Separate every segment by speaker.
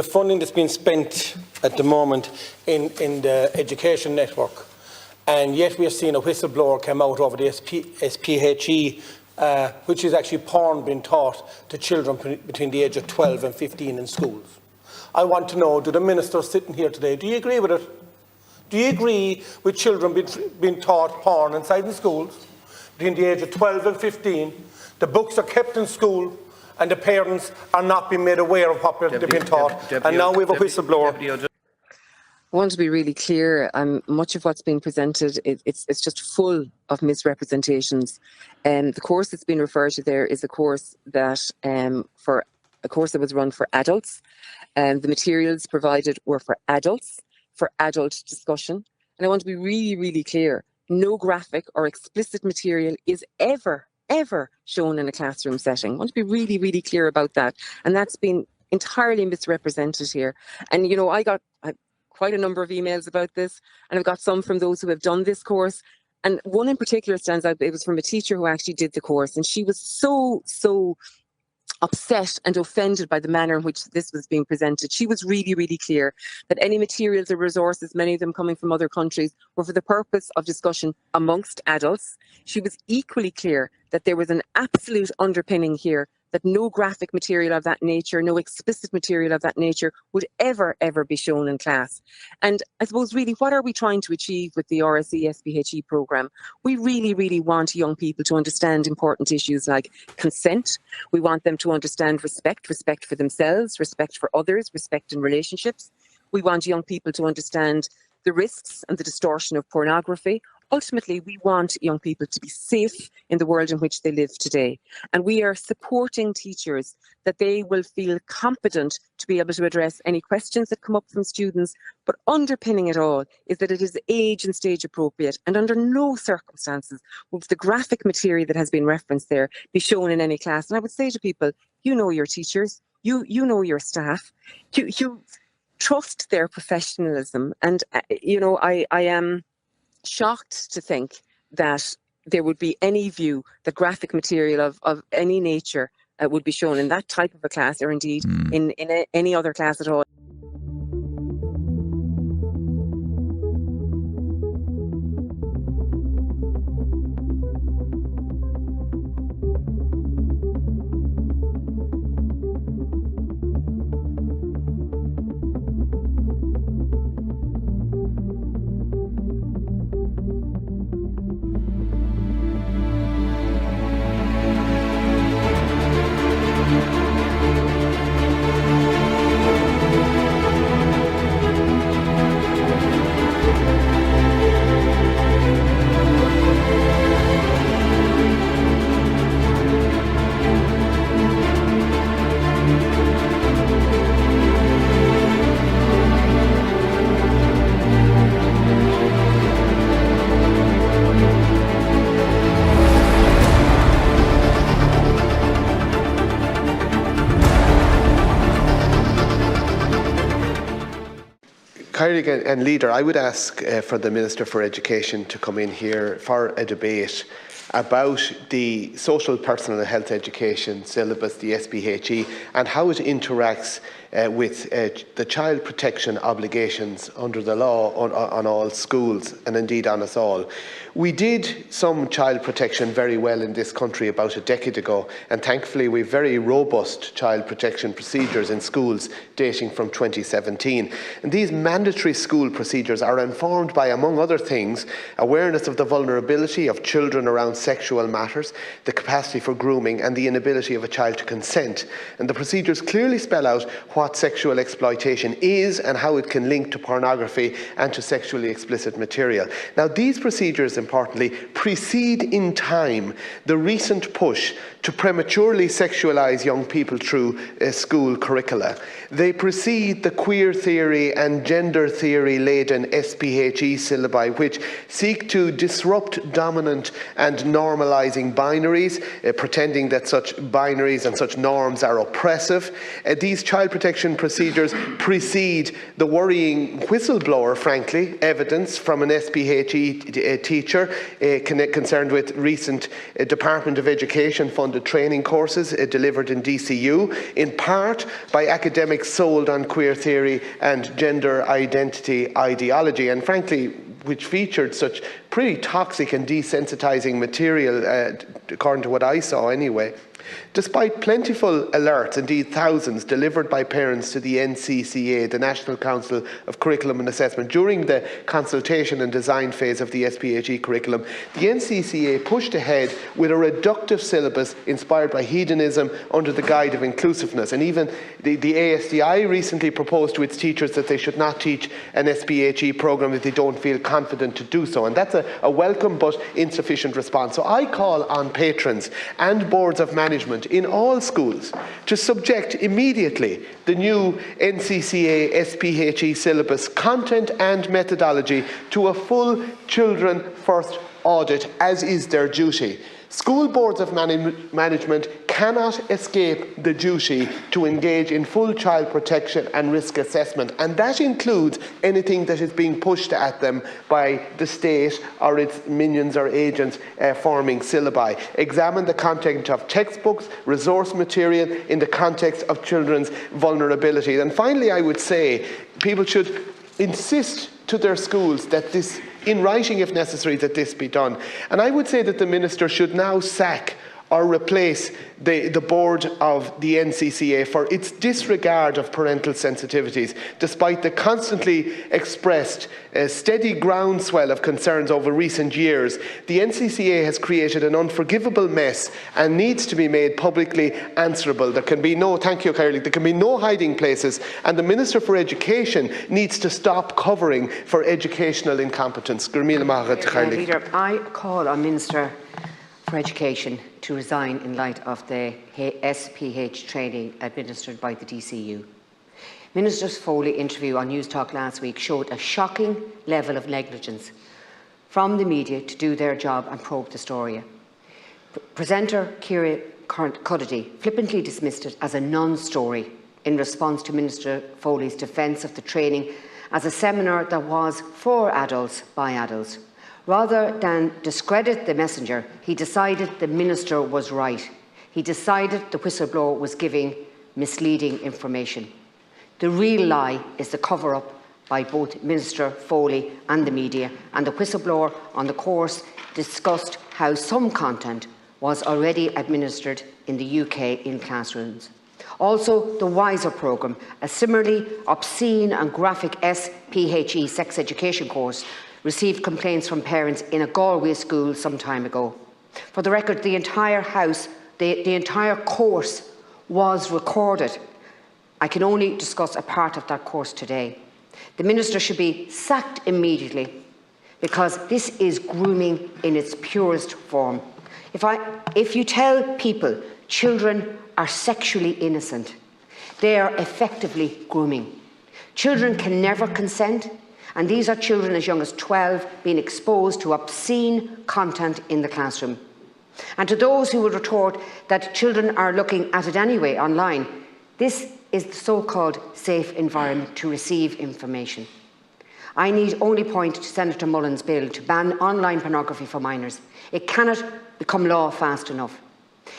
Speaker 1: the funding that's being spent at the moment in the education network, and yet we are seeing a whistleblower come out over the SPHE, which is actually porn being taught to children between the age of 12 and 15 in schools. I want to know, do the ministers sitting here today, do you agree with it? Do you agree with children being taught porn inside the schools between the age of 12 and 15? The books are kept in school and the parents are not being made aware of what they've been taught. And now we have a whistleblower.
Speaker 2: I want to be really clear. Much of what's been presented, it's just full of misrepresentations. The course that's been referred to there is a course that was run for adults. The materials provided were for adults, for adult discussion. And I want to be really, really clear. No graphic or explicit material is ever shown in a classroom setting. I want to be really, really clear about that. And that's been entirely misrepresented here. And, you know, I got quite a number of emails about this, and I've got some from those who have done this course. And one in particular stands out. It was from a teacher who actually did the course, and she was so upset and offended by the manner in which this was being presented. She was really, really clear that any materials or resources, many of them coming from other countries, were for the purpose of discussion amongst adults. She was equally clear that there was an absolute underpinning here that no graphic material of that nature, no explicit material of that nature would ever be shown in class. And I suppose really, what are we trying to achieve with the RSE SPHE programme? We really, really want young people to understand important issues like consent. We want them to understand respect for themselves, respect for others, respect in relationships. We want young people to understand the risks and the distortion of pornography. Ultimately, we want young people to be safe in the world in which they live today. And we are supporting teachers that they will feel competent to be able to address any questions that come up from students. But underpinning it all is that it is age and stage appropriate. And under no circumstances will the graphic material that has been referenced there be shown in any class. And I would say to people, you know your teachers, you know your staff, you trust their professionalism. And, you know, I am shocked to think that there would be any view that graphic material of any nature would be shown in that type of a class, or indeed in any other class at all.
Speaker 3: Colleague and Leader, I would ask for the Minister for Education to come in here for a debate about the social personal health education syllabus, the SPHE, and how it interacts with the child protection obligations under the law on all schools, and indeed on us all. We did some child protection very well in this country about a decade ago, and thankfully we have very robust child protection procedures in schools dating from 2017. And these mandatory school procedures are informed by, among other things, awareness of the vulnerability of children around sexual matters, the capacity for grooming, and the inability of a child to consent. And the procedures clearly spell out what sexual exploitation is and how it can link to pornography and to sexually explicit material. Now, these procedures, importantly, precede in time the recent push to prematurely sexualise young people through school curricula. They precede the queer theory and gender theory-laden SPHE syllabi, which seek to disrupt dominant and normalising binaries, pretending that such binaries and such norms are oppressive. These child protection protection procedures precede the worrying whistleblower, frankly, evidence from an SPHE teacher concerned with recent Department of Education funded training courses delivered in DCU, in part by academics sold on queer theory and gender identity ideology, and frankly, which featured such pretty toxic and desensitising material, according to what I saw anyway. Despite plentiful alerts, indeed thousands, delivered by parents to the NCCA, the National Council of Curriculum and Assessment, during the consultation and design phase of the SPHE curriculum, the NCCA pushed ahead with a reductive syllabus inspired by hedonism under the guise of inclusiveness. And even the ASDI recently proposed to its teachers that they should not teach an SPHE programme if they don't feel confident to do so. And that's a welcome but insufficient response. So I call on patrons and boards of management in all schools to subject immediately the new NCCA SPHE syllabus content and methodology to a full Children First audit, as is their duty. School boards of management cannot escape the duty to engage in full child protection and risk assessment, and that includes anything that is being pushed at them by the state or its minions or agents forming syllabi. Examine the content of textbooks, resource material in the context of children's vulnerability. And finally, I would say people should insist to their schools that this, in writing if necessary, that this be done. And I would say that the Minister should now sack or replace the board of the NCCA for its disregard of parental sensitivities, despite the constantly expressed steady groundswell of concerns over recent years. The NCCA has created an unforgivable mess and needs to be made publicly answerable. There can be no, thank you, Kylie, there can be no hiding places, and the Minister for Education needs to stop covering for educational incompetence.
Speaker 4: Leader, I call on Minister for Education to resign in light of the SPH training administered by the DCU. Minister Foley's interview on News Talk last week showed a shocking level of negligence from the media to do their job and probe the story. Presenter Ciara Cuddihy flippantly dismissed it as a non-story in response to Minister Foley's defence of the training as a seminar that was for adults by adults. Rather than discredit the messenger, he decided the minister was right. He decided the whistleblower was giving misleading information. The real lie is the cover-up by both Minister Foley and the media, and the whistleblower on the course discussed how some content was already administered in the UK in classrooms. Also, the WISER programme, a similarly obscene and graphic SPHE sex education course, received complaints from parents in a Galway school some time ago. For the record, the entire course was recorded. I can only discuss a part of that course today. The Minister should be sacked immediately because this is grooming in its purest form. If you tell people children are sexually innocent, they are effectively grooming. Children can never consent, and these are children as young as 12 being exposed to obscene content in the classroom. And to those who would retort that children are looking at it anyway online, this is the so-called safe environment to receive information. I need only point to Senator Mullen's bill to ban online pornography for minors. It cannot become law fast enough.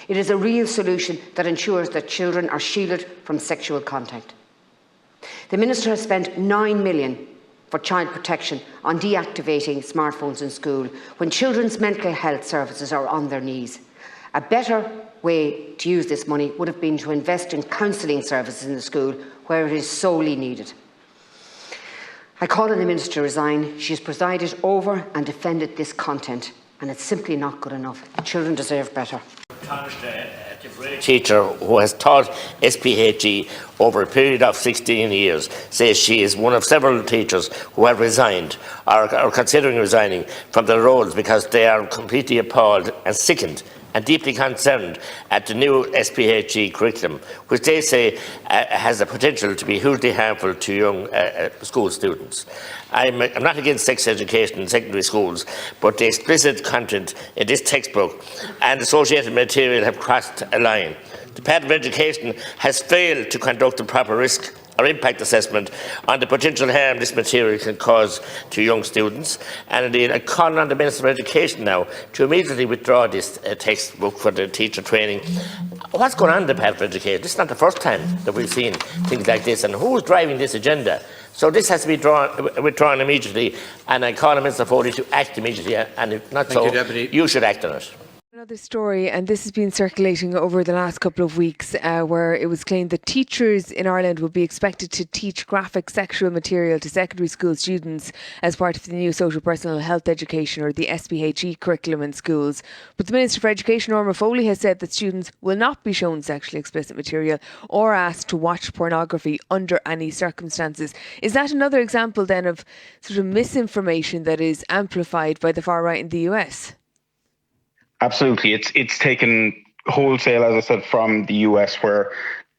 Speaker 4: It is a real solution that ensures that children are shielded from sexual contact. The Minister has spent £9 million for child protection on deactivating smartphones in school when children's mental health services are on their knees. A better way to use this money would have been to invest in counselling services in the school where it is sorely needed. I call on the Minister to resign. She has presided over and defended this content, and it's simply not good enough. The children deserve better.
Speaker 5: Teacher who has taught SPHE over a period of 16 years says she is one of several teachers who have resigned or are considering resigning from their roles because they are completely appalled and sickened and deeply concerned at the new SPHE curriculum, which they say has the potential to be hugely harmful to young school students. I'm not against sex education in secondary schools, but the explicit content in this textbook and associated material have crossed a line. the Department of Education has failed to conduct a proper risk or impact assessment on the potential harm this material can cause to young students. And indeed, I call on the Minister of Education now to immediately withdraw this textbook for the teacher training. What's going on in the Department of Education? This is not the first time that we've seen things like this, and who's driving this agenda? So this has to be withdrawn immediately, and I call on Minister Foley to act immediately, and if not you should act on it.
Speaker 2: Another story, and this has been circulating over the last couple of weeks, where it was claimed that teachers in Ireland would be expected to teach graphic sexual material to secondary school students as part of the new social personal health education, or the SPHE curriculum in schools. But the Minister for Education, Norma Foley, has said that students will not be shown sexually explicit material or asked to watch pornography under any circumstances. Is that another example then of sort of misinformation that is amplified by the far right in the US?
Speaker 6: Absolutely. It's taken wholesale, as I said, from the US, where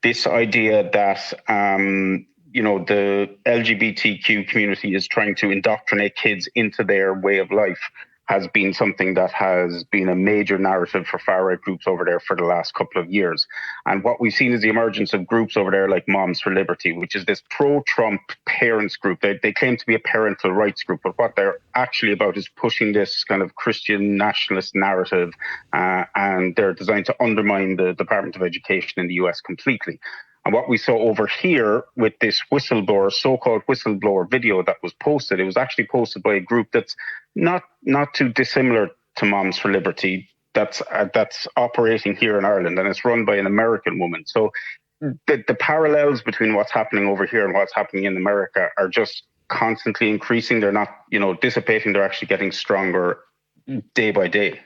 Speaker 6: this idea that, the LGBTQ community is trying to indoctrinate kids into their way of life has been something that has been a major narrative for far-right groups over there for the last couple of years. And what we've seen is the emergence of groups over there like Moms for Liberty, which is this pro-Trump parents group. They claim to be a parental rights group, but what they're actually about is pushing this kind of Christian nationalist narrative, and they're designed to undermine the Department of Education in the US completely. And what we saw over here with this whistleblower, so-called whistleblower video that was posted, it was actually posted by a group that's not too dissimilar to Moms for Liberty, that's operating here in Ireland, and it's run by an American woman. So the parallels between what's happening over here and what's happening in America are just constantly increasing. They're not, dissipating. They're actually getting stronger day by day.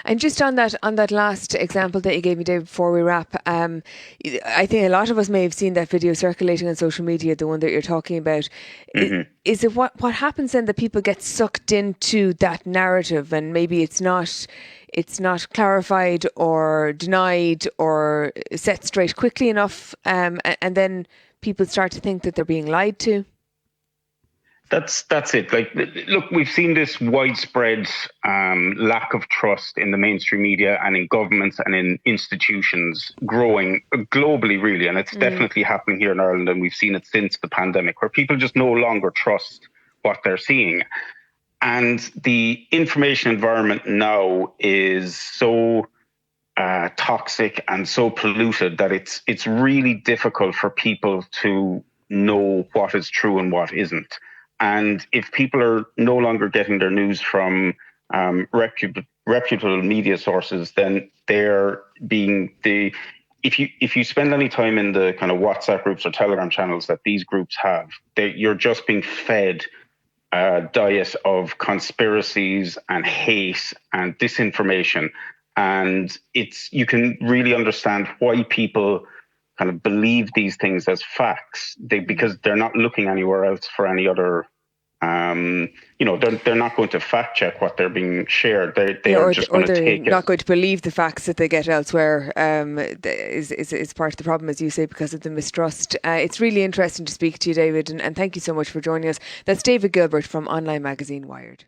Speaker 2: And just on that last example that you gave me, David, before we wrap, I think a lot of us may have seen that video circulating on social media, the one that you're talking about. Mm-hmm. Is it what happens then that people get sucked into that narrative, and maybe it's not clarified or denied or set straight quickly enough, and then people start to think that they're being lied to?
Speaker 6: That's it. Like, look, we've seen this widespread lack of trust in the mainstream media and in governments and in institutions growing globally, really. And it's definitely happening here in Ireland, and we've seen it since the pandemic, where people just no longer trust what they're seeing. And the information environment now is so toxic and so polluted that it's really difficult for people to know what is true and what isn't. And if people are no longer getting their news from reputable media sources, then they're being if you spend any time in the kind of WhatsApp groups or Telegram channels that these groups have, you're just being fed a diet of conspiracies and hate and disinformation. And you can really understand why people kind of believe these things as facts, because they're not looking anywhere else for any other. They're not going to fact check what they're being shared. They're just going to take it.
Speaker 2: Not going to believe the facts that they get elsewhere. Is part of the problem, as you say, because of the mistrust. It's really interesting to speak to you, David, and thank you so much for joining us. That's David Gilbert from online magazine Wired.